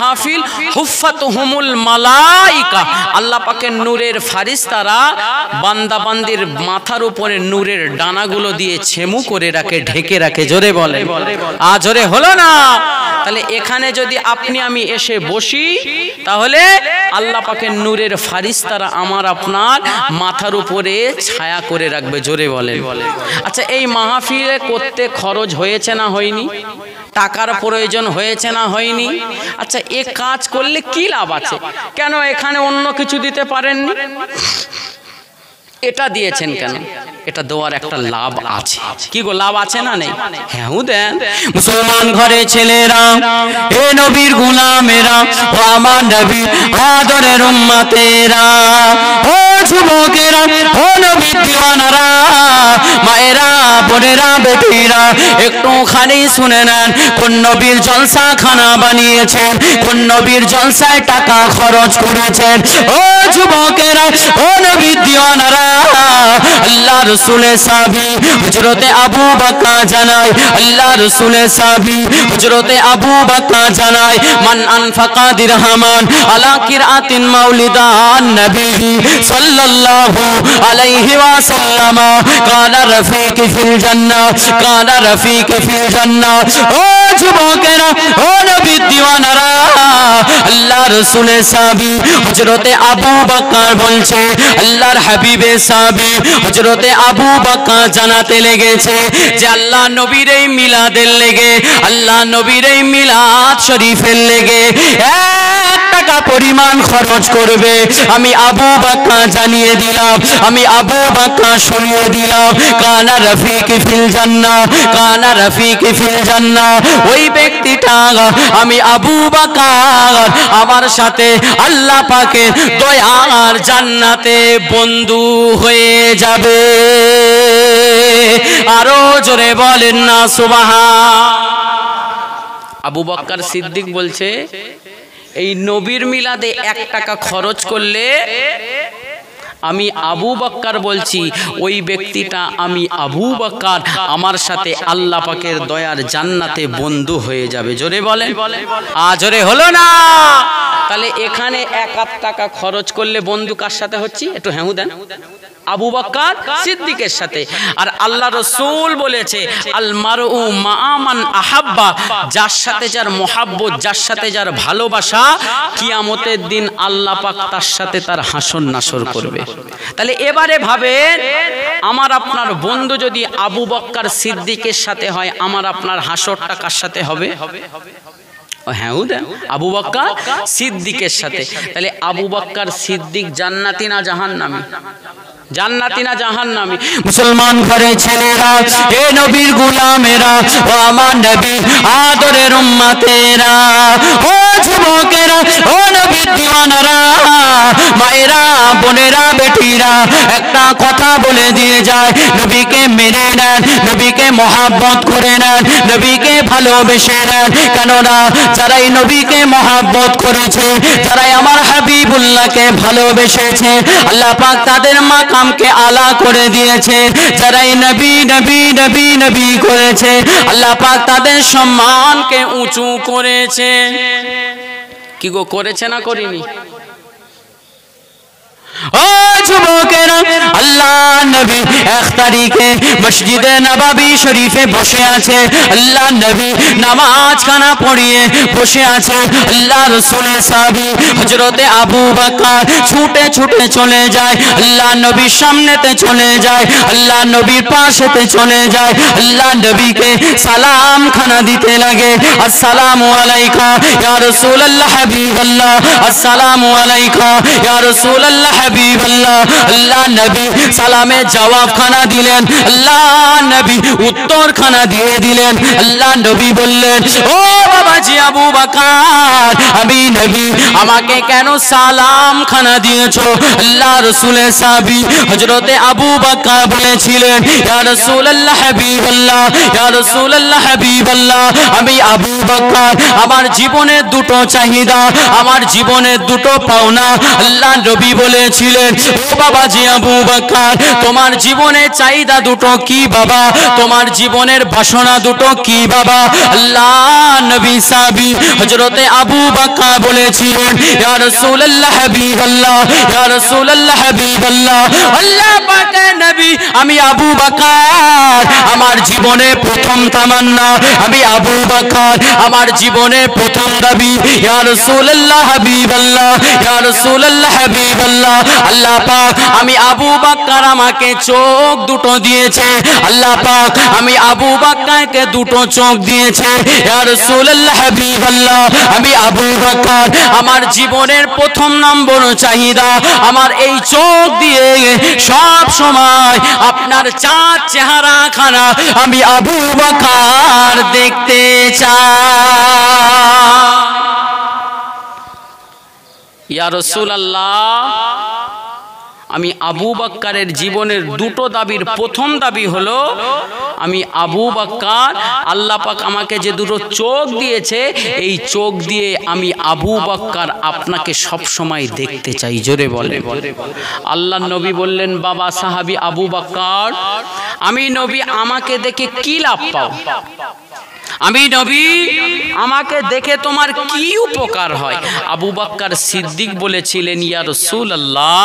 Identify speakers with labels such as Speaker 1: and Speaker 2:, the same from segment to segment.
Speaker 1: মাহফিল হুফাতুহুমুল মালাইকা, আল্লাহ পাকের নূরের ফারিস্তারা বান্দা বান্দির মাথার উপরে নূরের ডানাগুলো দিয়ে ছেমু করে রাখে, ঢেকে রাখে। জোরে বলে, জোরে হলো না? তাহলে এখানে যদি আপনি আমি এসে বসি, তাহলে আল্লাহ পাকের নূরের ফারিস্তারা আমার আপনার মাথার উপরে ছায়া করে রাখবে। জোরে বলে। আচ্ছা, এই মাহফিলে করতে খরচ হয়েছে না হয়নি? টাকার প্রয়োজন হয়েছে না হয়নি? আচ্ছা, এ কাজ করলে কি লাভ আছে? কেন এখানে অন্য কিছু দিতে পারেননি? এটা দিয়েছেন কেন? এটা দেওয়ার একটা লাভ আছে। কি গো, লাভ আছে না নেই? হ্যাঁ দেন। মুসলমান ঘরে ছেলেরা, হে নবীর গোলামেরা, ও আমার নবী আদরের উম্মতেরা, ও যুবকেরা, ও নবীর দিওয়ানারা, মায়েরা, বোনেরা, বেটিরা, একটুখানি শুনে নেন। কোন নবীর জলসা খানা বানিয়েছেন, কোন নবীর জলসায় টাকা খরচ করেছেন। ও যুবকেরা, ও নবীর দিওয়ানারা, আল্লাহ রাসূলের সাহাবী হযরতে আবু বকর জানায়, আল্লাহ রাসূলের সাহাবী হযরতে আবু বকর জানায়, মান আনফাকা দিরহামান আলা কিরাতিন মাউলিদান নবী সাল্লাল্লাহু আলাইহি ওয়াসাল্লাম কানা রফিক ফিল জান্নাহ, কানা রফিক ফিল জান্নাহ। ও যুবকেরা, ও নবীর দিওয়ানারা, আল্লাহ রাসূলের সাহাবী হযরতে আবু বকর বলছে, আল্লাহর হাবিবের সাহাবী হযরতে আবু বকর জানাতে লেগেছে যে আল্লাহ নবীর এই মিলাদের লেগে, আল্লাহ নবীর এই মিলাদ শরীফের লেগে 1 টাকা পরিমাণ খরচ করবে। আমি আবু বকর জানিয়ে দিলাম, আমি আবু বকর শুনিয়ে দিলাম, কানা রফিক ফিল জান্নাহ, কানা রফিক ফিল জান্নাহ। ওই ব্যক্তিটা আমি আবু বকর আমার সাথে আল্লাহ পাকের দয়ার জান্নাতে বন্ধু হয়ে যাবে। আরো জোরে বলেন না সুবহান। আবু বকর সিদ্দিক বলছে, এই নবীর মিলাদে 1 টাকা খরচ করলে আমি আবু বকর বলছি, ওই ব্যক্তিটা আমি আবু বকর আমার সাথে আল্লাহ পাকের দয়ার জান্নাতে বন্ধু হয়ে যাবে। জোরে বলেন, জোরে হলো না? তাহলে এখানে 1 টাকা খরচ করলে বন্ধু কার সাথে হচ্ছে? একটু হ্যাঁ দেন। আবু বকর সিদ্দিকের সাথে। আর আল্লাহ রাসূল বলেছে, আল মারউ মা মান আহাব্বা, যার সাথে যার মোহাব্বত, যার সাথে যার ভালোবাসা, কিয়ামতের দিন আল্লাহ পাক তার সাথে তার হাসর নাসর করবে। তাহলে এবারে ভাবেন, আমার আপনার বন্ধু যদি আবু বকর সিদ্দিকের সাথে হয়, আমার আপনার হাসরটা কার সাথে হবে? হ্যাঁ আবু বকর সিদ্দিকের সাথে। তাহলে আবু বকর সিদ্দিক জান্নাতি না জাহান্নামী? জান্নাতি না জাহান্নামী? মুসলমান ঘরে ছেলেরা, হে নবীর গোলামেরা, ও আমার নবী আদরের উম্মতেরা, ও যুবকেরা, ও নবীর দিওয়ানারা, মায়েরা, বোনেরা, বেটিরা, একটা কথা বলে দিয়ে যায়, নবীকে মেনে নেন, নবীকে মহব্বত করে নেন, নবীকে ভালোবেসে নেন। কেননা যারাই নবীকে মহব্বত করেছে, যারাই আমার হাবিবুল্লাহকে ভালোবেসেছে, আল্লাহ পাক তাদের মাকামকে আলা করে দিয়েছে। যারাই নবী নবী নবী নবী করেছে, আল্লাহ পাক তাদের সম্মানকে উঁচু করেছে। কি গো, করেছে না করিনি? ও যুবকেরা, আল্লাহ নবী 1 তারিখে মসজিদে নববী শরীফে বসে আছে, আল্লাহ নবী নামাজ খানা পড়িয়ে বসে আছে। আল্লাহ রাসূলের সাহাবী হযরতে আবু বকর ছুটে ছুটে চলে যায়, আল্লাহ নবীর সামনেতে চলে যায়, আল্লাহ নবীর পাশেতে চলে যায়, আল্লাহ নবীকে সালাম খানা দিতে লাগে। আসসালামু আলাইকা ইয়া রাসূলুল্লাহ হাবিবাল্লাহ, আসসালামু আলাইকা ইয়া রাসূলুল্লাহ হাবিবাল্লাহ। আল্লাহ নবী সালামে জবাব খানা দিলেন, আল্লাহ নবী উত্তর খানা দিয়ে দিলেন। আল্লাহ নবী বললেন, ও বাবাজি আবু বকর, আমি নবী, আমাকে কেন সালাম খানা দিয়েছো? আল্লাহ রাসূলের সাহাবী হযরতে আবু বকর বলেছিলেন, ইয়া রাসূলুল্লাহ হাবিবাল্লাহ, ইয়া রাসূলুল্লাহ হাবিবাল্লাহ, আমি আবু বকর, আমার জীবনের 2টো চাহিদা, আমার জীবনের 2টো পাওনা। আল্লাহ নবী বলেছিলেন, ও বাবাজি আবু বকর, তোমার জীবনের চাহিদা 2টো কি বাবা? তোমার জীবনের বাসনা 2টো কি বাবা? আল্লাহ নবী সাহাবী হযরতে আবু বকর বলেছিলেন ইয়া রাসূলুল্লাহ হাবিবাল্লাহ, ইয়া রাসূলুল্লাহ হাবিবাল্লাহ, আল্লাহ পাকের নবী আমি আবু বকর, আমার জীবনে প্রথম তামান্না, আমি আবু বকর, আমার জীবনে প্রথম দাবি ইয়া রাসূলুল্লাহ হাবিবাল্লাহ, ইয়া রাসূলুল্লাহ হাবিবাল্লাহ। আল্লাহ পাক আমি আবু বকর আমাকে চোখ দুটো দিয়েছে, আল্লাহ পাক আমি আবু বকরকে দুটো চোখ দিয়েছে ইয়া রাসূলুল্লাহ হাবিবাল্লাহ। আমি আবু বকর আমার জীবনের প্রথম নম্বর চাহিদা আমার এই চোখ দিয়ে সব সময় আপনার চাঁদ চেহারা খানা আমি আবু বকর দেখতে চাই। ইয়া রাসূলুল্লাহ আমি আবু বকরের জীবনের দুটো দাবির প্রথম দাবি হলো আমি আবু বকর, আল্লাহ পাক আমাকে যে দুটো চোখ দিয়েছে এই চোখ দিয়ে আমি আবু বকর আপনাকে সব সময় দেখতে চাই। জোরে বলে। আল্লাহ নবী বললেন বাবা সাহাবী আবু বকর, আমি নবী আমাকে দেখে কি লাভ পাও? আমি নবী আমাকে দেখে তোমার কি উপকার হয়? আবু বকর সিদ্দিক বলেছিলেন ইয়া রাসূলুল্লাহ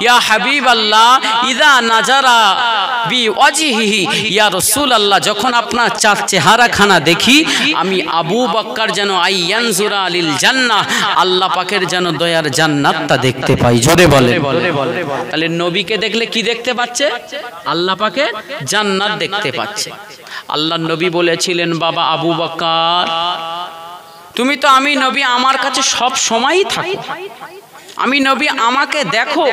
Speaker 1: ইয়া হাবিবাল্লাহ ইযা নাজারা বি ওয়াজহিহি, ইয়া রাসূলুল্লাহ যখন আপনার চাঁদ চেহারা খানা দেখি আমি আবু বকর যেন আইয়ানজুরা লিল জান্নাহ, আল্লাহ পাকের যেন দয়ার জান্নাতটা দেখতে পাই। জোরে বলে। তাহলে নবীকে দেখলে কি দেখতে পাচ্ছে? আল্লাহ পাকের জান্নাত দেখতে পাচ্ছে। আল্লাহ নবী বলেছিলেন বাবা আবু বকর তুমি তো আমি নবী আমার কাছে সব সময়ই থাকো, আমি নবী আমাকে দেখো।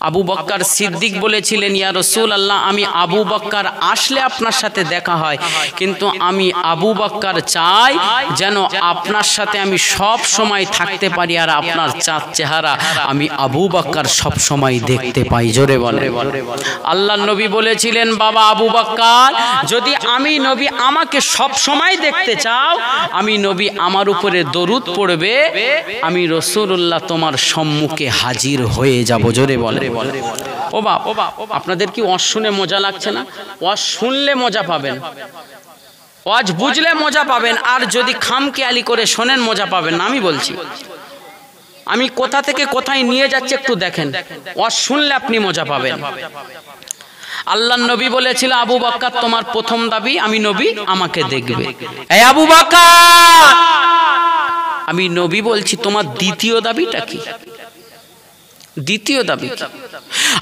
Speaker 1: আবু বকর সিদ্দিক বলেছিলেন ইয়া রাসূলুল্লাহ আমি আবু বকর আসলে আপনার সাথে দেখা হয়, কিন্তু আমি আবু বকর চাই যেন আপনার সাথে আমি সব সময় থাকতে পারি আর আপনার চাঁদ চেহারা আমি আবু বকর সব সময় দেখতে পাই। জোরে বলে। আল্লাহ নবী বলেছিলেন বাবা আবু বকর যদি আমি নবী আমাকে সব সময় দেখতে চাও আমি নবী আমার উপরে দরুদ পড়বে, আমি রাসূলুল্লাহ তোমার সম্মুখে হাজির হয়ে যাব। জোরে বলে। ও বাপ, আপনাদের কি ওয়াজ শুনে মজা লাগছে না? ওয়াজ শুনলে মজা পাবেন, ওয়াজ বুঝলে মজা পাবেন, আর যদি খামখেয়ালি করে শোনেন মজা পাবেন না। আমি বলছি আমি কোথা থেকে কোথায় নিয়ে যাচ্ছি একটু দেখেন, ওয়াজ শুনলে আপনি মজা পাবেন। আল্লাহ নবী বলেছিল আবু বকর তোমার প্রথম দাবি আমি নবী আমাকে দেখবে। এই আবু বকর আমি নবী বলছি তোমার দ্বিতীয় দাবিটা কি? দ্বিতীয় দাবি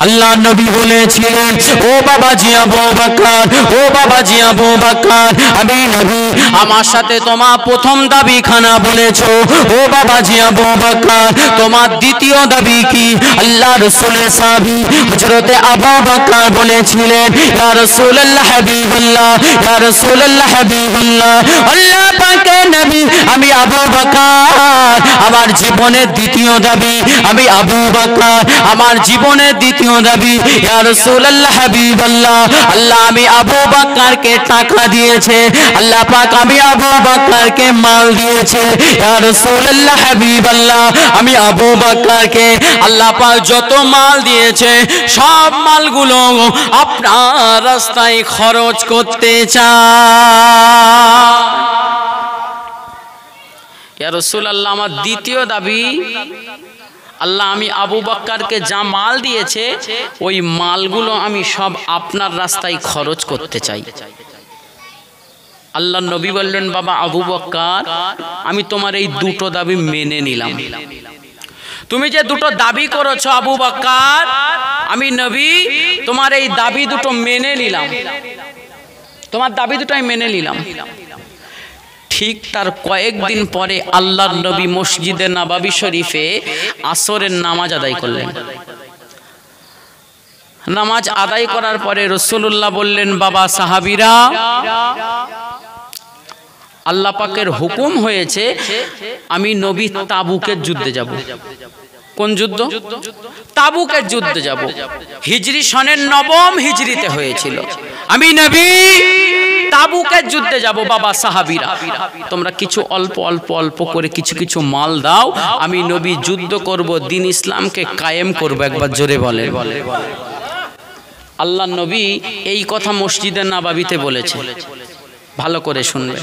Speaker 1: আল্লাহ নবী বলেছিলেন ও বাবাজি আবু বকর, ও বাবাজি আবু বকর আমি নবী আমার সাথে তোমার প্রথম দাবি খানা বলেছো, ও বাবাজি আবু বকর তোমার দ্বিতীয় দাবি কি? আল্লাহ রাসূলের সাহাবী হযরত আবু বকর বলেছিলেন ইয়া রাসূলুল্লাহ হাবিবাল্লাহ, ইয়া রাসূলুল্লাহ হাবিবাল্লাহ, আল্লাহ পাকের নবী আমি আবু বকর আমার জীবনের দ্বিতীয় দাবি আমি আবু বকর আমার জীবনের দ্বিতীয় দাবি ইয়া রাসূলুল্লাহ হাবিবাল্লাহ, আল্লাহ আমি আবু বকরকে টাকা দিয়েছে, আল্লাহ পাক আমি আবু বকরকে মাল দিয়েছে ইয়া রাসূলুল্লাহ হাবিবাল্লাহ, আমি আবু বকরকে আল্লাহ পাক যত মাল দিয়েছে সব মালগুলো আপনার রাস্তায় খরচ করতে চাই। ইয়া রাসূলুল্লাহ আমার দ্বিতীয় দাবি আল্লাহ আমি আবু বকরকে যা মাল দিয়েছে ওই মালগুলো আমি সব আপনার রাস্তায় খরচ করতে চাই। আল্লাহ নবী বললেন বাবা আবু বকর আমি তোমার এই দুটো দাবি মেনে নিলাম, তুমি যে দুটো দাবি করেছো আবু বকর আমি নবী তোমার এই দাবি দুটো মেনে নিলাম, তোমার দাবি দুটো আমি মেনে নিলাম। ঠিক তার কয়েকদিন পরে আল্লাহর নবী মসজিদে নববী শরীফে আসরের নামাজ আদায় করলেন। নামাজ আদায় করার পরে রাসূলুল্লাহ বললেন বাবা সাহাবীরা আল্লাহ পাকের হুকুম হয়েছে আমি নবী তাবুকের যুদ্ধে যাব। কোন যুদ্ধ? তাবুকের যুদ্ধে যাব। হিজরি সনের 9ম হিজরিতে হয়েছিল। আমি নবী তাবুকের যুদ্ধে যাব। বাবা সাহাবীরা তোমরা কিছু অল্প অল্প অল্প করে কিছু কিছু মাল দাও, আমি নবী যুদ্ধ করব, দিন ইসলামকে কায়েম করব। একবার জোরে বলে। আল্লাহ নবী এই কথা মসজিদে নববীতে বলেছে, ভালো করে শুনবে।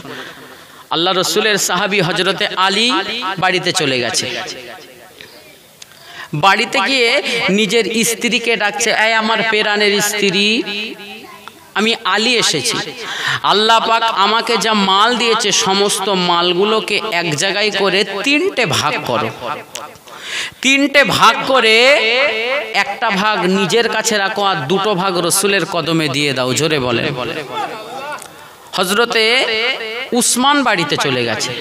Speaker 1: আল্লাহ রসুলের সাহাবী হযরতে আলী বাড়িতে চলে গেছে। বাড়িতে গিয়ে নিজের স্ত্রীকে ডাকছে, এই আমার প্রাণের স্ত্রী, আমি আলী এসেছি। আল্লাহ পাক আমাকে যা মাল দিয়েছে সমস্ত মালগুলোকে এক জায়গায় করে তিনটে ভাগ করো। তিনটে ভাগ করে একটা ভাগ নিজের কাছে রাখো আর দুটো ভাগ রসুলের কদমে দিয়ে দাও। জোরে বলে। হযরতে উসমান বাড়িতে চলে গেছে।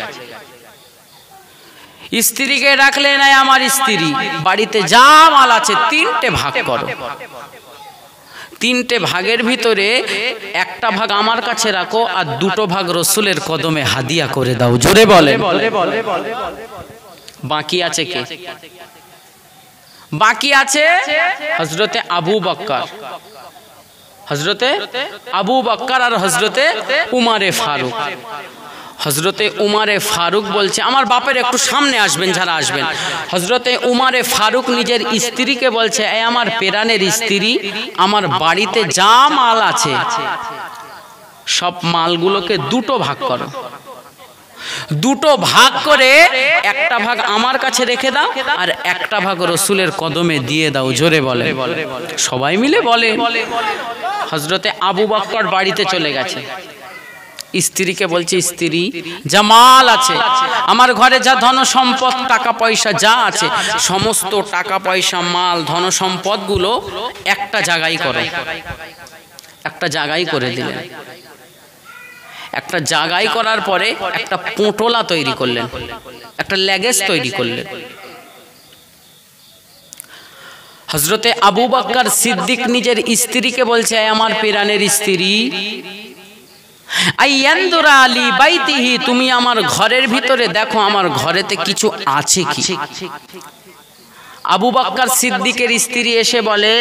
Speaker 1: স্ত্রীকে ডাকলেন, এই আমার স্ত্রী, বাড়িতে যা মাল আছে তিনটে ভাগ করো। তিনটে ভাগের ভিতরে একটা ভাগ আমার কাছে রাখো আর দুটো ভাগ রসুলের কদমে হাদিয়া করে দাও। জোরে বলে। বাকি আছে কে? বাকি আছে হযরতে আবু বকর, হযরতে আবু বকর আর হযরতে উমারে ফারুক। হযরতে উমারে ফারুক বলছে, আমার বাপের একটু সামনে আসবেন যারা আসবেন। হযরতে উমারে ফারুক নিজের স্ত্রীকে বলছে, এই আমার প্রাণের স্ত্রী, আমার বাড়িতে যা মাল আছে সব মালগুলোকে দুটো ভাগ করো। দুটো ভাগ করে একটা ভাগ আমার কাছে রেখে দাও আর একটা ভাগ রসুলের কদমে দিয়ে দাও। জোরে বলে। সবাই মিলে বলে। হযরতে আবু বকর বাড়িতে চলে গেছে। স্ত্রীকে বলছে, স্ত্রী, যা মাল আছে আমার ঘরে, যা ধন সম্পদ টাকা পয়সা যা আছে সমস্ত টাকা পয়সা মাল ধন সম্পদ গুলো একটা জায়গায় করো। একটা জায়গায় করে দিলেন। একটা জায়গায় করার পরে একটা পোঁটলা তৈরি করলেন, একটা লেগেজ তৈরি করলেন। হযরতে আবু বকর সিদ্দিক নিজের স্ত্রীকে বলছে, আমার প্রাণের স্ত্রী, আইয়ানদুরা আলী বাইতিহি, তুমি আমার ঘরের ভিতরে দেখো আমার ঘরেতে কিছু আছে কি। আবু বকর সিদ্দিকের স্ত্রী এসে বলে,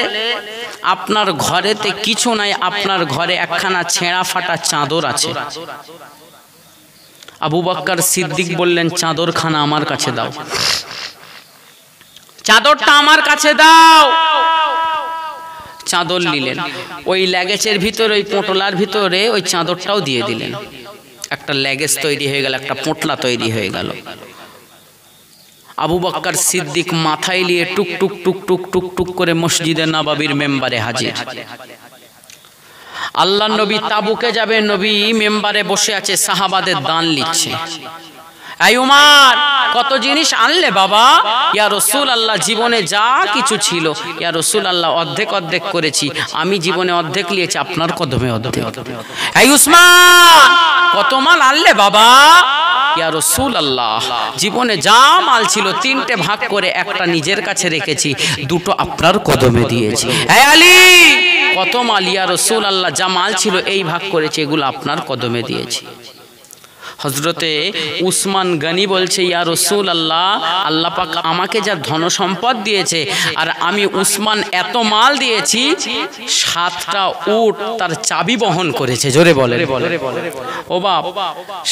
Speaker 1: আপনার ঘরেতে কিছু নাই, আপনার ঘরে একখানা ছেঁড়া ফাটা চাদর আছে। আবু বকর সিদ্দিক বললেন, চাদরখানা আমার কাছে দাও, চাদরটা আমার কাছে দাও। চাদর নিলেন, ওই ল্যাগেজের ভিতরে ওই পোঁটলার ভিতরে ওই চাদরটাও দিয়ে দিলেন। একটা ল্যাগেজ তৈরি হয়ে গেল, একটা পোঁটলা তৈরি হয়ে গেল। আবু বকর সিদ্দিক মাথায় নিয়ে টুক টুক টুক টুক টুক টুক করে মসজিদে নববীর মেম্বারে হাজির। আল্লাহ নবী তাবুকে যাবে, নবী মেম্বারে বসে আছে, সাহাবাদের দান লিখছে। এই উমার, কত জিনিস আনলে বাবা? ইয়া রাসূলুল্লাহ, জীবনে যা কিছু ছিল ইয়া রাসূলুল্লাহ অর্ধেক অর্ধেক করেছি, আমি জীবনে অর্ধেক নিয়েছি, আপনার কদমে অর্ধেক। এই উসমান, কত মাল আনলে বাবা? ইয়া রাসূলুল্লাহ, জীবনে যা মাল ছিল তিনটে ভাগ করে একটা নিজের কাছে রেখেছি, দুটো আপনার কদমে দিয়েছি। এই আলী, কত মাল? ইয়া রাসূলুল্লাহ, যা মাল ছিল এই ভাগ করেছি, এগুলো আপনার কদমে দিয়েছি। হযরতে উসমান গনি বলছে, ইয়া রাসূলুল্লাহ, আল্লাহ পাক আমাকে যা ধন সম্পদ দিয়েছে আর আমি উসমান এত মাল দিয়েছি, 7টা উট তার চাবি বহন করেছে। জোরে বলে। ও বাপ,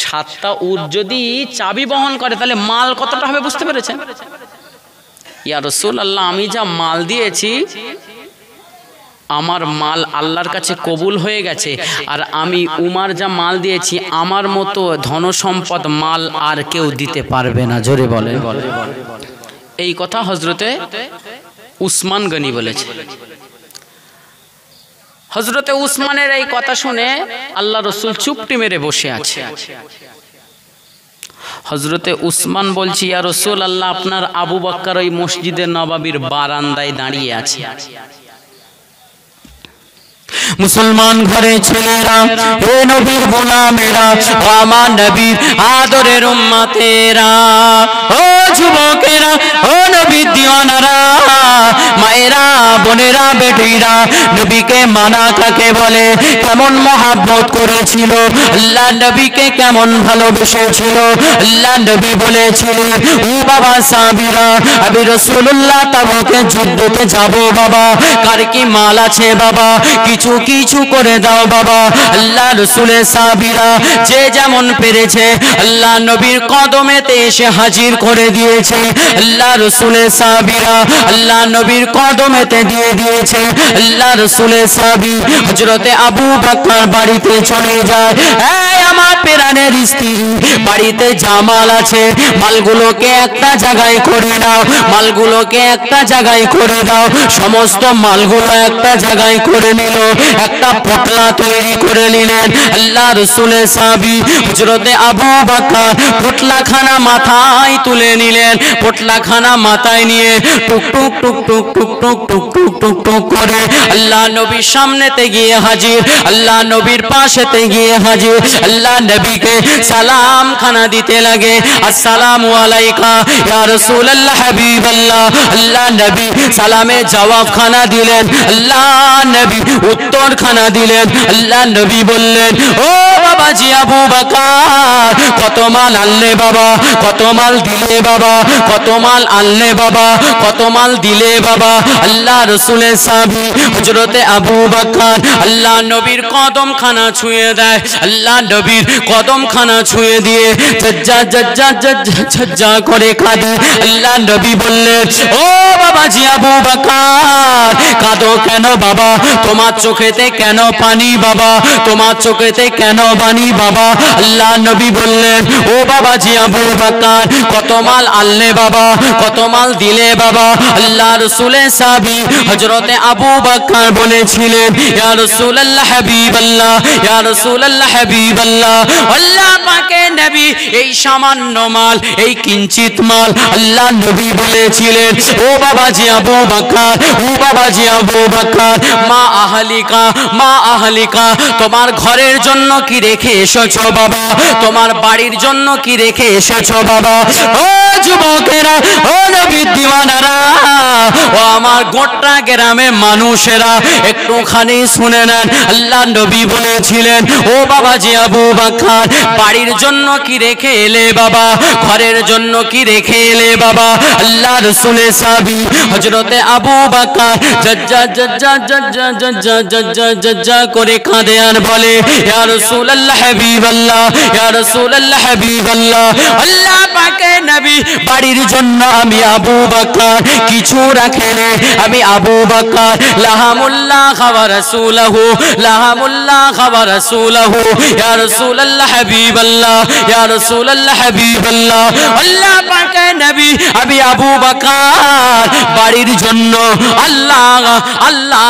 Speaker 1: 7টা উট যদি চাবি বহন করে তাহলে মাল কতটা হবে বুঝতে পেরেছেন? ইয়া রাসূলুল্লাহ, আমি যা মাল দিয়েছি আমার মাল আল্লাহর কাছে কবুল হয়ে গেছে, আর আমি উমার যা মাল দিয়েছি আমার মতো ধন সম্পদ মাল আর কেউ দিতে পারবে না। জোরে বলে। এই কথা হযরতে উসমান গনি বলেছে। হযরতে উসমানের এই কথা শুনে আল্লাহ রসুল চুপটি মেরে বসে আছে। হযরতে উসমান বলছি, ইয়া রাসূলুল্লাহ, আপনার আবু বকর ওই মসজিদে নববীর বারান্দায় দাঁড়িয়ে আছে। মুসলমান ঘরে ছেলেরা, হে নবীর গোলামেরা, আমার নবীর আদরের উম্মতেরা, ও যুবকেরা, ও নবীর দিওয়ানারা, মায়েরা, বোনেরা, বেটিরা, নবীকে মানা কাকে বলে, কেমন মহব্বত করেছিল, আল্লাহ নবীকে কেমন ভালোবেসেছিল। আল্লাহ নবী বলেছিল, ও বাবা সাহাবীরা, আমি রাসূলুল্লাহ তাবুকে যুদ্ধতে যাব বাবা, কার কি মাল আছে বাবা, কিছু কিছু করে দাও বাবা। আল্লাহ রাসূলের সাহাবীরা যে যেমন পেরেছে আল্লাহ নবীর কদমেতে এসে হাজির করে দিয়েছে। আল্লাহ রাসূলের সাহাবীরা আল্লাহ নবীর কদমেতে বাড়িতে দিয়ে দিয়েছে। আল্লাহ রাসূলের সাহাবী হযরতে আবু বকর বাড়িতে চলে যায়। এই আমার প্রাণের স্ত্রী, বাড়িতে জামাল আছে, মালগুলোকে একটা জায়গায় করে দাও, মালগুলোকে একটা জায়গায় করে দাও। সমস্ত মালগুলো একটা জায়গায় করে নিল, একটা পোটলা তৈরি করে নিলেন। আল্লাহ রাসূলের সাহাবী হযরতে আবু বকর পোটলাখানা মাথায় তুলে নিলেন। পোটলাখানা মাথায় নিয়ে টুক টুক টুক টুক টুক টুক টুক টুক টুক টুক করে আল্লাহ নবীর সামনেতে গিয়ে হাজির, আল্লাহ নবীর পাশেতে গিয়ে হাজির। আল্লাহ নবীকে সালাম খানা দিতে লাগে, আসসালামু আলাইকা ইয়া রাসূলুল্লাহ হাবিবাল্লাহ। আল্লাহ নবী সালামে জবাব খানা দিলেন, আল্লাহ নবী উত্তর খানা দিলেন। আল্লাহ নবী বললেন, ও বাবাজি আবু বকর, কত মাল আনলে বাবা, কত মাল দিলে বাবা, কত মাল আনলে বাবা, কত মাল দিলে বাবা। আল্লাহ রাসূলের সাহাবী হযরতে আবু বকর আল্লাহ নবীর কদম খানা ছুঁয়ে দেয়। আল্লাহ নবীর কদম খানা ছুঁয়ে দিয়ে জজ্জা জজ্জা জজ্জা করে কাঁদে। আল্লাহ নবী বললেন, ও বাবাজি আবু বকর, কাঁদো কেন বাবা? তোমার চোখেতে কেন পানি বাবা? তোমার চোখেতে কেন পানি বাবা? আল্লাহ নবী বললেন, ও বাবাজি আবু বকর, কত মাল আনলে বাবা, কত মাল দিলে বাবা? আল্লাহ রাসূলের সাহাবী হযরতে আবু বকর বলেছিলেন, ইয়া রাসূলুল্লাহ হাবিবাল্লাহ, ইয়া রাসূলুল্লাহ হাবিবাল্লাহ। আল্লাহ পাকের নবী এই সামান্য মাল, এই কিঞ্চিত মাল আল্লাহ নবী বলেছিলেন, ও বাবাজি আবু বকর, ও বাবাজি আবু বকর, মা আহলিকা, মা আহলিকা, তোমার ঘরের জন্য কি রেখে এসেছো বাবা? তোমার বাড়ির জন্য কি রেখে এসেছো বাবা? ও যুবকেরা, ও নবীর দিওয়ানারা, ও আমার গোটা গ্রামের মানুষেরা, একটুখানি শুনে নেন। আল্লাহ নবী বলেছিলেন, ও বাবাজি আবু বকর, বাড়ির জন্য কি রেখে এলে বাবা? ঘরের জন্য কি রেখে এলে বাবা? আল্লাহ রাসূলের সাহাবী হযরতে আবু বকর জজ্জা জজ্জা জজ্জা জজ্জা জজ্জা জজ্জা করে কাঁদে আর বলে, ইয়া রাসূলুল্লাহ হাবিবাল্লাহ, ইয়া রাসূলুল্লাহ হাবিবাল্লাহ। আল্লাহ পাকের নবী বাড়ির জন্য আমি আবু বকর কিছু রাখেনি, আমি আবু বকর লাহামুল্লাহ ওয়া রাসূলুহু, লাহামুল্লাহ ওয়া রাসূলুহু, ইয়া রাসূলুল্লাহ হাবিবাল্লাহ, ইয়া রাসূলুল্লাহ হাবিবাল্লাহ। আল্লাহ পাকের নবী আমি আবু বকর বাড়ির জন্য আল্লাহ আল্লাহ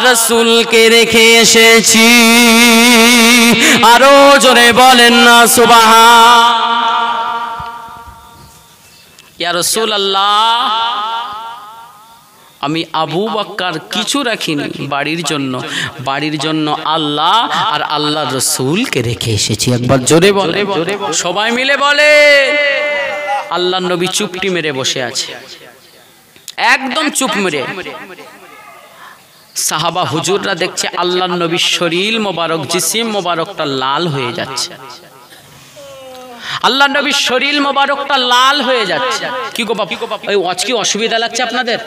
Speaker 1: রাসূলকে রেখে এসেছি। আরো জোরে বলেন না সুবহান। ইয়া রাসূলুল্লাহ, আমি আবু বকর কিছু রাখিনি, বাড়ির জন্য, বাড়ির জন্য আল্লাহ আর আল্লাহর রাসূলকে রেখে এসেছি। একবার জোরে বলে, সবাই মিলে বলে। আল্লাহর নবী চুপটি মেরে বসে আছে, একদম চুপ মেরে। সাহাবা হুজুররা দেখছে আল্লাহর নবীর শরীর মোবারক, জিসিম মোবারকটা লাল হয়ে যাচ্ছে। আল্লাহ নবীর শরীর মোবারকটা লাল হয়ে যাচ্ছে। কি গো বাবা, ওই আজকে অসুবিধা লাগছে আপনাদের?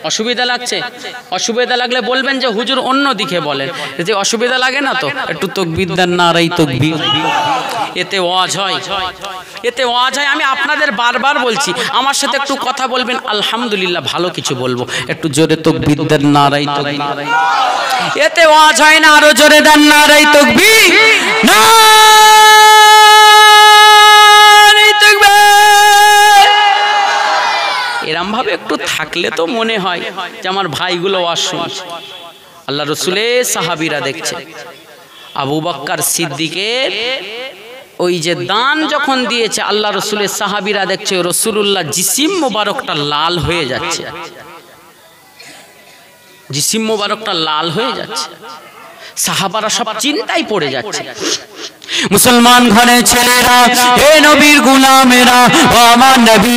Speaker 1: অসুবিধা লাগছে? অসুবিধা লাগলে বলবেন যে হুজুর অন্য দিকে বলেন। যদি অসুবিধা লাগে না তো একটু তাকবীর দেন, নারাই তাকবীর। এতে ওয়াজ হয়, এতে ওয়াজ হয়। আমি আপনাদের বারবার বলছি, আমার সাথে একটু কথা বলবেন, আলহামদুলিল্লাহ ভালো কিছু বলবো, একটু জোরে তাকবীর দেন, নারাই তাকবীর। এতে ওয়াজ হয় না, আরো জোরে দেন, নারাই তাকবীর। না এরম ভাবে একটু থাকলে তো মনে হয় যে আমার ভাইগুলো ওয়াজ শুনছে। আল্লাহ রাসূলের সাহাবীরা দেখছে আবু বকর সিদ্দিকের ওই যে দান যখন দিয়েছে, আল্লাহ রাসূলের সাহাবীরা দেখছে রাসূলুল্লাহ জিসিম মোবারকটা লাল হয়ে যাচ্ছে, জিসিম মোবারকটা লাল হয়ে যাচ্ছে। সাহাবারা সব চিন্তায় পড়ে যাচ্ছে। মুসলমান ঘরের ছেলেরা, হে নবীর গোলামেরা, ও আমার নবী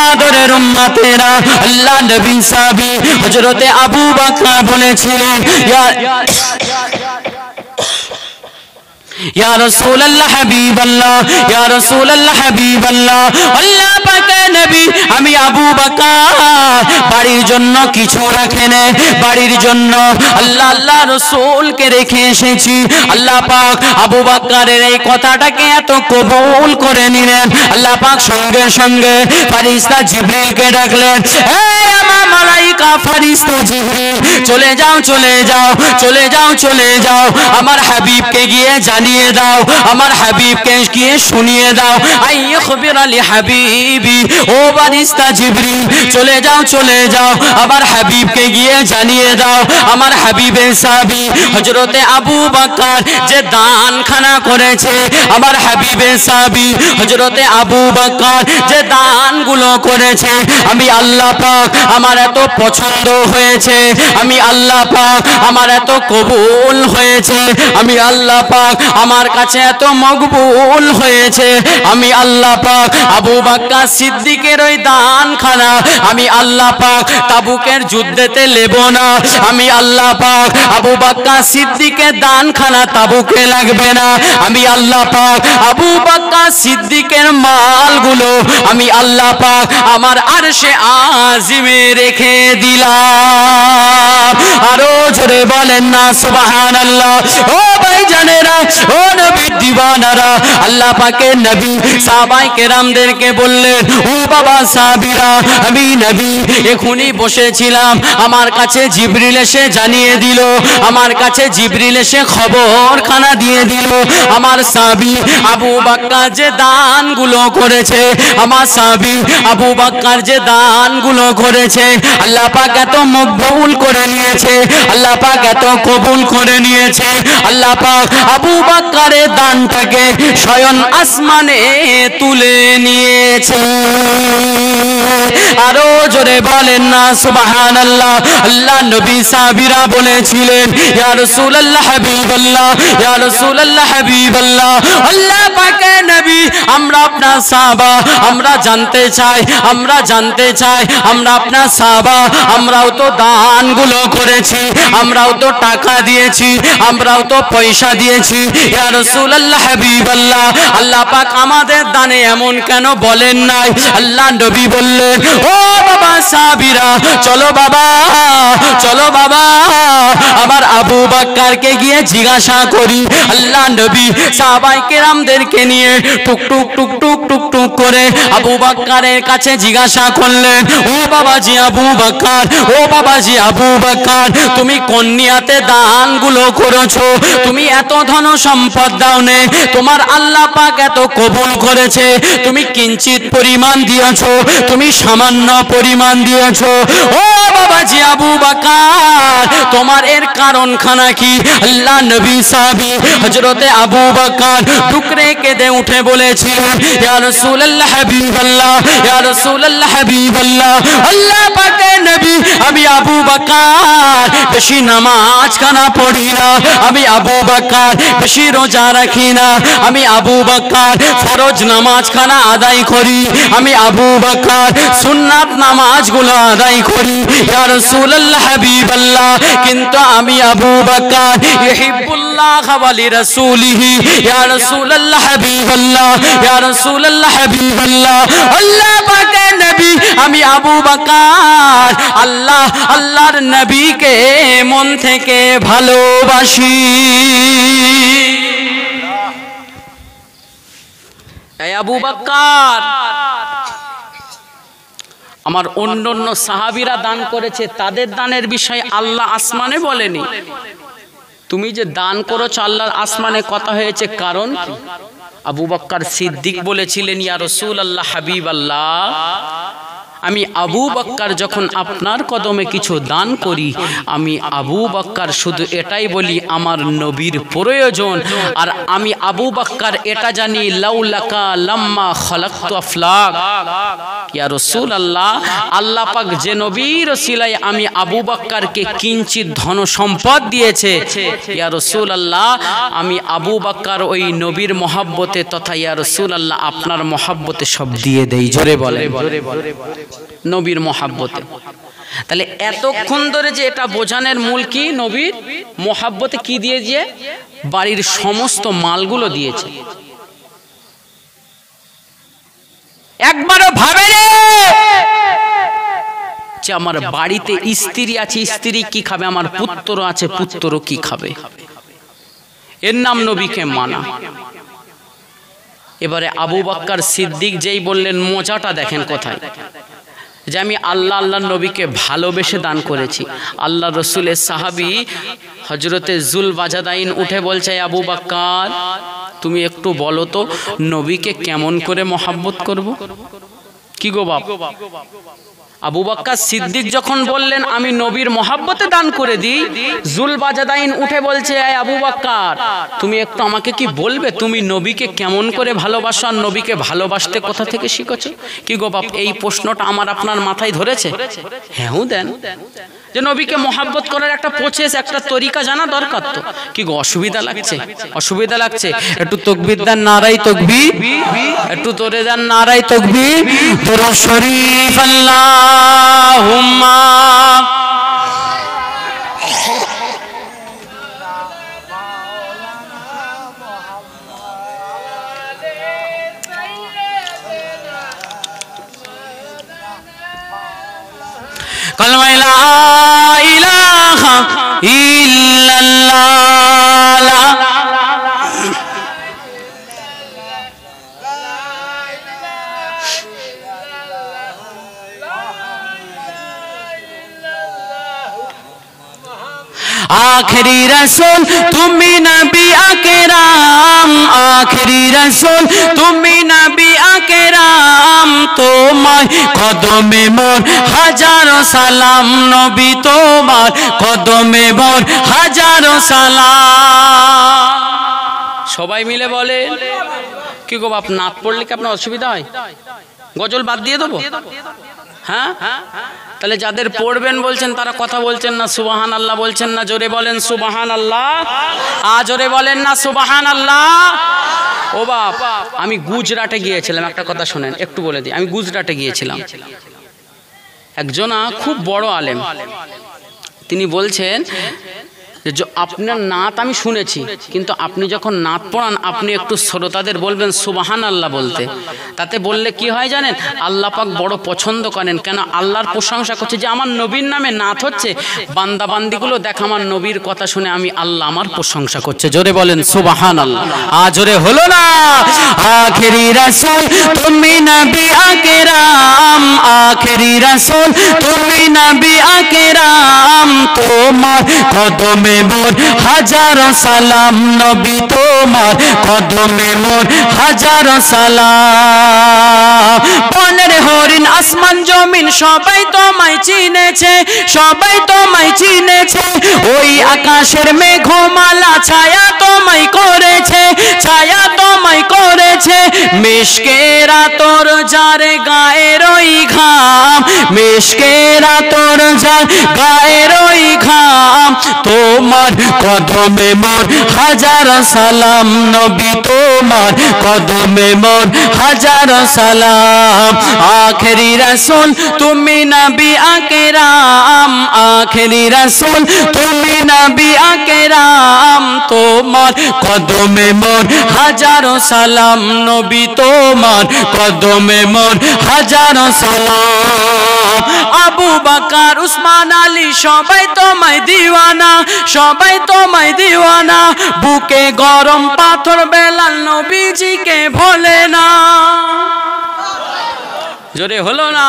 Speaker 1: আদরের উম্মতেরা, আল্লাহ নবী সাহাবী হযরতে আবু বকর বলেছিলেন, ইয়া রাসূলুল্লাহ হাবিবাল্লাহ, ইয়া রাসূলুল্লাহ হাবিবাল্লাহ। আল্লাহ পাক পাকে নবী আমি আবু বকর বাড়ির জন্য কিছু রাখেন, বাড়ির জন্য আল্লাহ আল্লাহ রাসূলকে রেখে এসেছি। আল্লাহ পাক আবু বকরের এই কথাটাকে এত কবুল করে নিলেন। আল্লাহ পাক সঙ্গে সঙ্গে ফেরেশতা জিবরিলকে ডাকলেন, এই আমার মালাইকা ফেরেশতা জিবরিল, চলে যাও চলে যাও চলে যাও চলে যাও, আমার হাবিবকে গিয়ে জানিয়ে দাও, আমার হাবিবকে গিয়ে শুনিয়ে দাও। আইয়ে খবর আলী হাবিবি, ও ফেরেশতা জিবরিল চলে যাও চলে যাও, আমার হাবিবকে গিয়ে জানিয়ে দাও, আমার হাবিবের সাহাবী হযরতে আবু বকর যে দানখানা করেছে, আমার হাবিবের সাহাবী হযরতে আবু বকর যে দানগুলো করেছে, আমি আল্লাহ পাক আমার এত পছন্দ হয়েছে, আমি আল্লাহ পাক আমার এত কবুল হয়েছে, আমি আল্লাহ পাক আমার কাছে এত মকবুল হয়েছে, আমি আল্লাহ পাক আবু বকর সিদ্দিকের ওই দানখানা আমি আল্লাহ পাক তাবুকের যুদ্ধেতে নেব না, আমি আল্লাহ পাক আবু বকর সিদ্দিকের দানখানা তাবুকে লাগবে না, আমি আল্লাহ পাক আবু বকর সিদ্দিকের মালগুলো আমি আল্লাহ পাক আমার আরশে আজিমে রেখে দিলাম। আরো জোরে বলেন না সুবহানাল্লাহ। ও ভাই জানেরা, ও নবীর দিওয়ানারা, আল্লাহ পাকের নবী সাহাবায়ে কেরামদেরকে বললেন, ও বাবা সাহাবীরা, আমি নবী এখুনি বসেছিলাম, আমার কাছে জিবরিল এসে জানিয়ে দিল, আমার কাছে জিবরিল এসে খবরখানা দিয়ে দিল, আমার সাহাবী আবু বকর যে দানগুলো করেছে, আমার সাহাবী আবু বকর যে দানগুলো করেছে, আল্লাহ পাক এত মকবুল করে নিয়েছে, আল্লাহ পাক এত কবুল করে নিয়েছে, আল্লাহ পাক আবু বকরের দানটাকে স্বয়ং আসমানে তুলে নিয়েছে। আরো জোরে বলেন না সুবহানাল্লাহ। আল্লাহ নবী সাহাবীরা বলেছিলেন, ইয়া রাসূলুল্লাহ হাবিবাল্লাহ, ইয়া রাসূলুল্লাহ হাবিবাল্লাহ, আল্লাহ পাকের নবী আমরা আপনার সাহাবা, আমরা জানতে চাই, আমরা জানতে চাই, আমরা আপনার সাহাবা, আমরাও তো দানগুলো করেছি, আমরাও তো টাকা দিয়েছি, আমরাও তো পয়সা দিয়েছি, ইয়া রাসূলুল্লাহ হাবিবাল্লাহ, আল্লাহ পাক আমাদের দানে এমন কেন বলেন নাই? আল্লাহ নবী বললেন, ও বাবা সাহাবীরা, চলো বাবা চলো বাবা, আবার আবু বকরকে গিয়ে জিজ্ঞাসা করি। আল্লাহ নবী সাহাবায়ে কেরামদেরকে নিয়ে টুক টুক টুক টুক টুক টুক করে আবু বকরের কাছে জিজ্ঞাসা করলেন, ও বাবাজি আবু বকর, ও বাবাজি আবু বকর, তুমি কোন নিয়াতে দানগুলো করেছো? তুমি এত ধন সম্পদ দাও নে, তোমার আল্লাহ পাক এত কবুল করেছে, তুমি কিঞ্চিত পরিমাণ দিয়েছো, তুমি সামান্য পরিমাণ দিয়েছো, ও বাবাজি আবু বকর, তোমার এর কারণখানা কি? আল্লাহ নবী সাহাবী হযরতে আবু বকর টুকরে কেঁদে উঠে বলেছিলেন, ইয়া রাসূলুল্লাহ হাবিবাল্লাহ, ইয়া রাসূলুল্লাহ হাবিবাল্লাহ, আল্লাহ পাকের নবী আমি আবু বকর বেশি নামাজ খানা পড়ি না, আমি আবু বকর বেশি রোজা রাখি না, আমি আবু বকর ফরজ নামাজ খানা আদায় করি, আমি আবু বকর সুন্নাত নামাজগুলো আদায় করি, ইয়া রাসূলুল্লাহ হাবিবাল্লাহ, কিন্তু আমি আবু বকর ইহিব্বুল্লাহ ওয়া লিরাসূলিহি, ইয়া রাসূলুল্লাহ হাবিবাল্লাহ, ইয়া রাসূলুল্লাহ হাবিবাল্লাহ, আল্লাহ পাকের নবী আমি আবু বকর আল্লাহ আল্লাহর নবীকে মন থেকে ভালোবাসি। এই আবু বকর, আমার অন্যান্য সাহাবীরা দান করেছে, তাদের দানের বিষয়ে আল্লাহ আসমানে বলেনি, তুমি যে দান করেছো আল্লাহর আসমানে কথা হয়েছে, কারণ আবু বকর সিদ্দিক বলেছিলেন, ইয়া রাসূলুল্লাহ হাবিবাল্লাহ, আমি আবু বকর যখন আপনার কদমে কিছু দান করি, আমি আবু বকর শুধু এটাই বলি আমার নবীর প্রয়োজন, আর আমি আবু বকর এটা জানি, লাউলাকা লাম্মা খালাকতু আফলাক, ইয়া রাসূলুল্লাহ, আল্লাহ পাক যে নবীর ওসিলায় আমি আবু বকরকে কিঞ্চিত ধন সম্পদ দিয়েছে, ইয়া রাসূলুল্লাহ, আমি আবু বকর ওই নবীর মহব্বতে তথা ইয়া রাসূলুল্লাহ আপনার মহব্বতে সব দিয়ে দেই। জোরে বলে নবীর মহব্বতে। তাহলে এতক্ষণ ধরে যে এটা বোঝানোর মূল কি, নবীর মহব্বতে কি দিয়েছে? বাড়ির সমস্ত মালগুলো দিয়েছে। একবারও ভাবে রে যে আমার বাড়িতে স্ত্রী আছে, স্ত্রী কি খাবে, আমার পুত্র আছে, পুত্র কি খাবে। এর নাম নবীকে মানা। এবারে আবু বকর সিদ্দিক যেই বললেন, মজাটা দেখেন কোথায়, যে আমি আল্লাহ আল্লাহর নবীকে ভালোবেসে দান করেছি। আল্লাহ রসুলের সাহাবী হজরতে জুল বাজাদাইন উঠে বলছে, আবু বকর তুমি একটু বলো তো নবীকে কেমন করে মহব্বত করব। কি গো বাপ, আবু বকর সিদ্দিক যখন বললেন আমি নবীর মহব্বতে দান করে দিই, জুল বাজাদাইন উঠে বলছে, আবু বকর তুমি একটু আমাকে কি বলবে তুমি নবীকে কেমন করে ভালোবাসো, আর নবীকে ভালোবাসতে কোথা থেকে শিখেছো। কি গো বাপ, এই প্রশ্নটা আমার আপনার মাথায় ধরেছে? হ্যাঁ দেন, যে নবীকে মহব্বত করার একটা প্রসেস, একটা তরিকা জানা দরকার। তো কি গো অসুবিধা লাগছে? অসুবিধা লাগছে? একটু তাকবীর দেন, নারায়ে তাকবীর। একটু তোরে দেন, নারায়ে তাকবীর। দরুদ শরীফ আল্লাহুম্মা। কালমা লা ইলাহা ইল্লাল্লাহ। आखिरी रसूल तुम्ही नबी आकेराम, आखिरी रसूल तुम्ही नबी आकेराम, তোমার কদমে মোর হাজারো সালাম, নবী তোমার কদমে মোর হাজারো সালাম। সবাই মিলে বলে। কি গো বাপ, নাত পড়লে কি আপনার অসুবিধা হয়? গজল বাদ দিয়ে দেবো? হ্যাঁ, তাহলে যাদের পড়বেন বলছেন তারা কথা বলছেন না, সুবহান আল্লাহ বলছেন না। জোরে বলেন সুবহান আল্লাহ। জোরে বলেন না সুবহান আল্লাহ। ও বাপ, আমি গুজরাটে গিয়েছিলাম, একটা কথা শোনেন একটু বলে দিই। আমি গুজরাটে গিয়েছিলাম, একজনা খুব বড় আলেম, তিনি বলছেন যে আপনার নাত আমি শুনেছি, কিন্তু আপনি যখন নাত পড়ান আপনি একটু শ্রোতাদের বলবেন সুবহান আল্লাহ বলতে। তাতে বললে কি হয় জানেন, আল্লাহ পাক বড় পছন্দ করেন। কেন? আল্লাহর প্রশংসা করছে যে আমার নবীর নামে নাত হচ্ছে, বান্দা বান্দিগুলো দেখ আমার নবীর কথা শুনে আমি আল্লাহ আমার প্রশংসা করছে। জোরে বলেন সুবহান আল্লাহ। জোরে হলো না? আখেরি রাসূল তুমি নবী আকেরাম, আখেরি রাসূল তুমি নবী আকেরাম, তোমার কদমে মোর হাজারো সালাম, নবী তোমার কদমে মোর হাজারো সালাম। বনের হরিণ আসমান জমিন সবাই তোমায় চিনেছে, সবাই তোমায় চিনেছে। ওই আকাশের মেঘমালা ছায়া তোমায় করেছে, ছায়া তোমায় করেছে। মিশকেরা তোর যার গায়ের ওই ঘাম, মিশকেরা তোর যার গায়ের ওই ঘাম, তোমার কদমে মোর হাজারো সালাম, নবী তোমার কদমে মোর হাজারো সালাম। আখেরি রাসূল তুমি নবী আকেরাম, আখেরি রাসূল তুমি নবী আকেরাম, তোমার কদমে মোর হাজারো সালাম, নবী তোমার কদমে মোর হাজারো সালাম। আবু বকর উসমান আলী সবাই তোমায় দিওয়ানা, সবাই তোমায় দিওয়ানা। বুকে গরম পাথর বেলাল নবীজিকে ভোলে না। জোরে হলো না?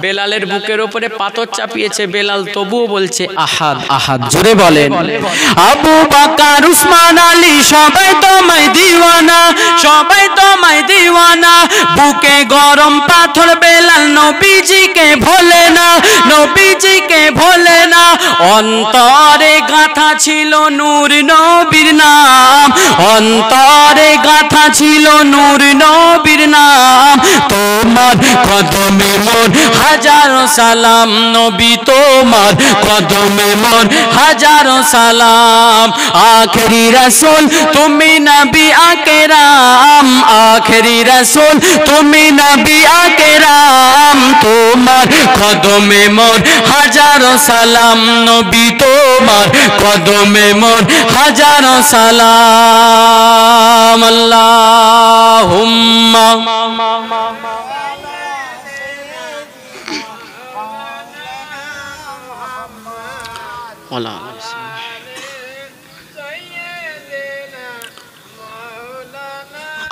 Speaker 1: বেলালের বুকের উপরে পাথর চাপিয়েছে, বেলাল তবুও বলছে আহাদ আহাদ। জোরে বলেন। আবু বকর উসমান আলী সবাই তোমায় দিওয়ানা, সবাই তোমায় দিওয়ানা। বুকে গরম পাথর বেলাল নবীজিকে ভোলে না, নবীজিকে ভোলে না। অন্তরে গাঁথা ছিল নূর নবীর নাম, অন্তরে গাঁথা ছিল নূর নবীর নাম। তোমার কদমে মোর হাজারো সালাম, নবী তোমার কদমে মোর হাজারো সালাম। আখেরি রাসূল তুমি নবী আকেরাম, আখেরি রাসূল তুমি নবী আকেরাম, তোমার কদমে মোর হাজারো সালাম, নবী তোমার কদমে মোর হাজারো সালাম। আল্লাহুম্মা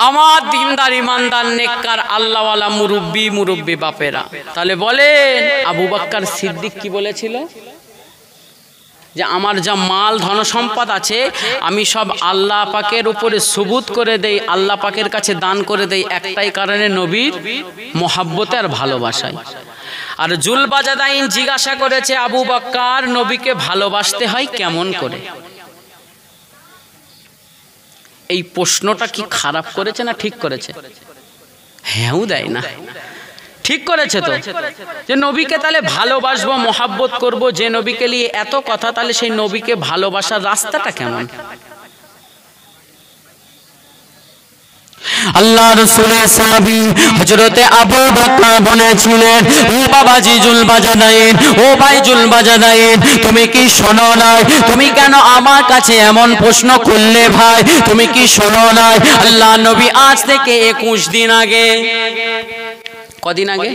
Speaker 1: আমার দিনদার ইমানদার নেককার আল্লাহওয়ালা মুরব্বী বাপেরা, তাহলে বলেন আবু বকর সিদ্দিক কি বলেছিল? যে আমার যা মাল ধন সম্পদ আছে আমি সব আল্লাহ পাকের উপরে সুবুত করে দেই, আল্লাহ পাকের কাছে দান করে দেই একটাই কারণে, নবীর মহাব্বতে আর ভালোবাসায়। আর জুলবাজাদাইন জিজ্ঞাসা করেছে আবু বকর নবীকে ভালোবাসতে হয় কেমন করে? এই প্রশ্নটা কি খারাপ করেছে না ঠিক করেছে? হ্যাঁ দেয় না, ঠিক করেছে তো, যে নবীকে তাহলে ভালোবাসবো মহাব্বত করব, যে নবীকে নিয়ে এত কথা, তাহলে সেই নবীকে ভালোবাসার রাস্তাটা কেমন? আল্লাহ রাসূলের সাহাবী হযরতে আবু বকর বলেছিলেন, ও বাবাজি জুলবাজাদাইন, ও ভাই জুলবাজাদাইন, তুমি কি শোনো নাই? তুমি কেন আমার কাছে এমন প্রশ্ন করলে ভাই? তুমি কি শোনো নাই? আল্লাহ নবী আজ থেকে 21 দিন আগে, কদিন আগে?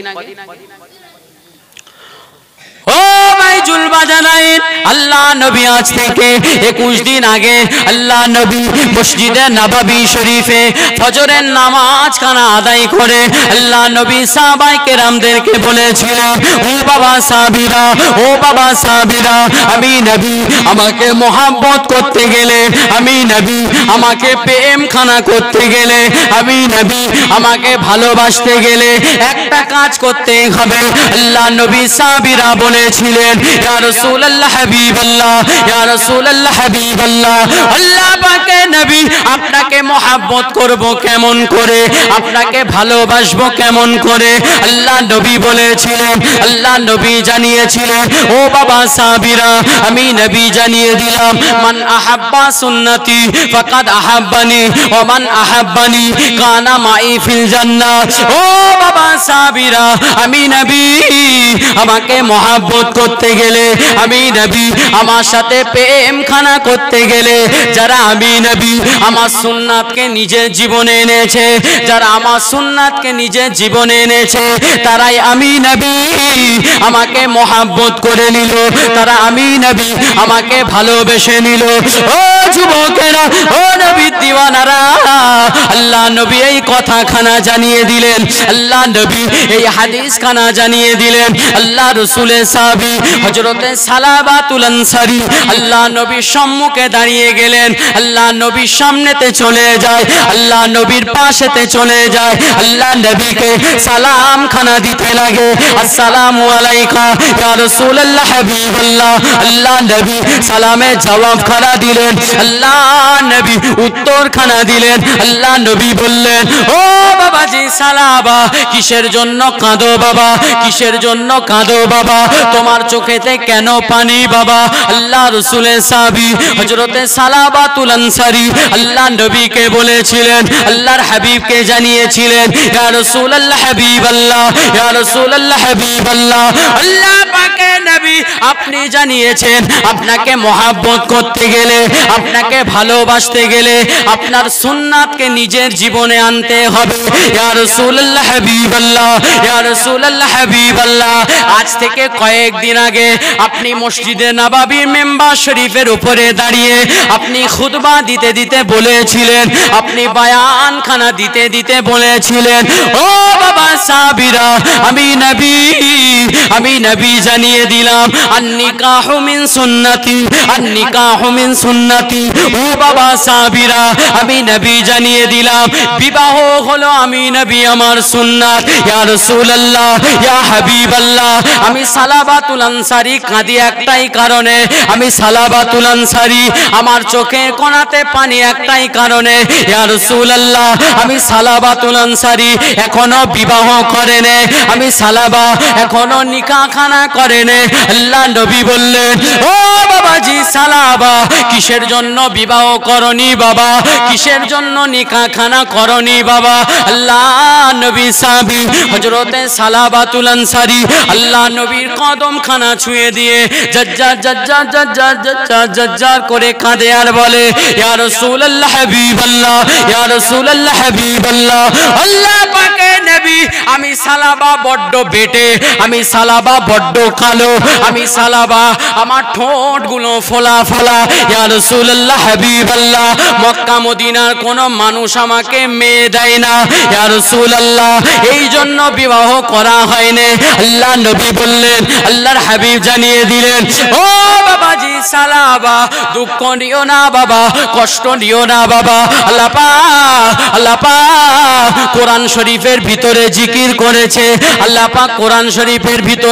Speaker 1: ও ভাই জুলবাজাদাইন, আল্লাহ নবী আজ থেকে 21 দিন আগে আল্লাহ নবী মসজিদে নববী শরীফে ফজরের নামাজ খানা আদায় করে আল্লাহ নবী সাহাবায়ে কেরামদেরকে বলেছিলেন, ও বাবা সাহাবীরা, ও বাবা সাহাবীরা, আমি নবী আমাকে মহব্বত করতে গেলে, আমি নবী আমাকে প্রেম খানা করতে গেলে, আমি নবী আমাকে ভালোবাসতে গেলে একটা কাজ করতে হবে। আল্লাহ নবী সাহাবীরা বলেছিলেন, ইয়া রাসূলুল্লাহ হাবিবাল্লাহ, ইয়া রাসূলুল্লাহ হাবিবাল্লাহ, আল্লাহ পাকের নবী আপনাকে মহব্বত করব কেমন করে, আপনাকে ভালোবাসবো কেমন করে? আল্লাহ নবী বলেছিলেন, আল্লাহ নবী জানিয়েছিলেন, ও বাবা সাহাবীরা, আমি নবী জানিয়ে দিলাম, মান আহাব্বা সুন্নতি ফাকাদ আহাব্বানি ওয়া মান আহাব্বানি কানা মাই ফিল জান্নাহ। ও বাবা সাহাবীরা, আমি নবী আমাকে মহব্বত করতে গেলে, আমি নবী আমার সাথে প্রেম খানা করতে গেলে, যারা আমি নবী আমার সুন্নাতকে নিজের জীবনে এনেছে, যারা আমার সুন্নাতকে নিজের জীবনে এনেছে, তারাই আমি নবী আমাকে মহব্বত করে নিল, তারা আমি নবী আমাকে ভালোবেসে নিল। ও যুবকেরা, ও নবীর দিওয়ানারা, আল্লাহ নবী এই কথা খানা জানিয়ে দিলেন, আল্লাহ নবী এই হাদিস খানা জানিয়ে দিলেন। আল্লাহ রাসূলের সাহাবী হযরতে সালাবাতুল আনসারী আল্লাহ নবীর সম্মুখে দাঁড়িয়ে গেলেন, আল্লাহ নবীর সামনেতে চলে যায়, আল্লাহ নবীর পাশেতে চলে যায়, আল্লাহ নবীকে সালাম খানা দিতে লাগে, আসসালামু আলাইকা ইয়া রাসূলুল্লাহ হাবিবাল্লাহ। আল্লাহ নবী সালামে জবাব খানা দিলেন, আল্লাহ নবী উত্তর খানা দিলেন। আল্লাহ নবী বললেন, ও বাবাজি সালাবা, কিসের জন্য কাঁদো বাবা, কিসের জন্য কাঁদো বাবা, তোমার চোখেতে কেন পানি বাবা? আল্লাহ রাসূলের সাহাবী হযরতে সালাবাতুল আনসারী আল্লাহ নবীকে বলেছিলেন, আল্লাহর হাবিবকে জানিয়েছিলেন, ইয়া রাসূলুল্লাহ হাবিবাল্লাহ, ইয়া রাসূলুল্লাহ হাবিবাল্লাহ, আল্লাহ পাকের নবী আপনি জানিয়েছেন আপনাকে মহব্বত করতে গেলে, আপনাকে ভালোবাসতে গেলে আপনার সুন্নাতকে নিজের জীবনে আনতে হবে। ইয়া রাসূলুল্লাহ হাবিবাল্লাহ, ইয়া রাসূলুল্লাহ হাবিবাল্লাহ, আজ থেকে কয়েকদিন আগে আপনি মসজিদে নববীর মেম্বার শরীফের উপরে দাঁড়িয়ে আপনি খুতবা দিতে দিতে বলেছিলেন, আপনি বয়ান খানা দিতে দিতে বলেছিলেন, ও বাবা সাহাবীরা, আমি নবী জানিয়ে দিলাম, আন-নিকাহু মিন সুন্নতি, আন-নিকাহু মিন সুন্নতি। ও বাবা সাহাবীরা, আমি নবী জানিয়ে দিলাম, বিবাহ হলো আমি নবী আমার সুন্নাত। ইয়া রাসূলুল্লাহ, ইয়া হাবিবাল্লাহ, আমি সালাবাতুল আনসারী কাঁদি একটাই কারণে, আমি সালাবাতুল আনসারী আমার চোখের কোণাতে পানি একটাই কারণে। ইয়া রাসূলুল্লাহ, আমি সালাবাতুল আনসারী এখনো বিবাহ করেনি, আমি সালাবা এখনো নিকাহ খানা করেনি। আল্লাহ নবী বললেন, ও বাবাজি সালাবা, কিসের জন্য বিবাহ করনি বাবা, কিসের জন্য নিকাহ খানা করনি বাবা? আল্লাহ নবী সাহাবী হযরতে সালাবাতুল আনসারী আল্লাহ নবীর কদম খানা ছুঁয়ে দিয়ে জজ্জার জজ্জার জজ্জার জজ্জার জজ্জার করে কাঁদে আর বলে, ইয়া রাসূলুল্লাহ হাবিবাল্লাহ, ইয়া রাসূলুল্লাহ হাবিবাল্লাহ, আল্লাহ পাকের নবী আমি সালাবা বড্ড বেটে, আমি সালাবা বড্ড কালো, আমি সালাবা, আমার ঠোঁটগুলো ফোলা ফোলা। ইয়া রাসূলুল্লাহ হাবিবাল্লাহ, মক্কা মদিনার কোন মানুষ আমাকে মেয়ে দেয় না ইয়া রাসূলুল্লাহ, এই জন্য বিবাহ করা হয়নি। আল্লাহ নবী বললেন, আল্লাহর হাবিব জানিয়ে দিলেন, ও বাবাজি সালাবা, দুঃখ নিও না বাবা, কষ্ট নিও না বাবা। আল্লাহ পাক কোরআন শরীফের ভিতরে জিকির করেছে, আল্লাহ পাক কোরআন শরীফের ভিতরে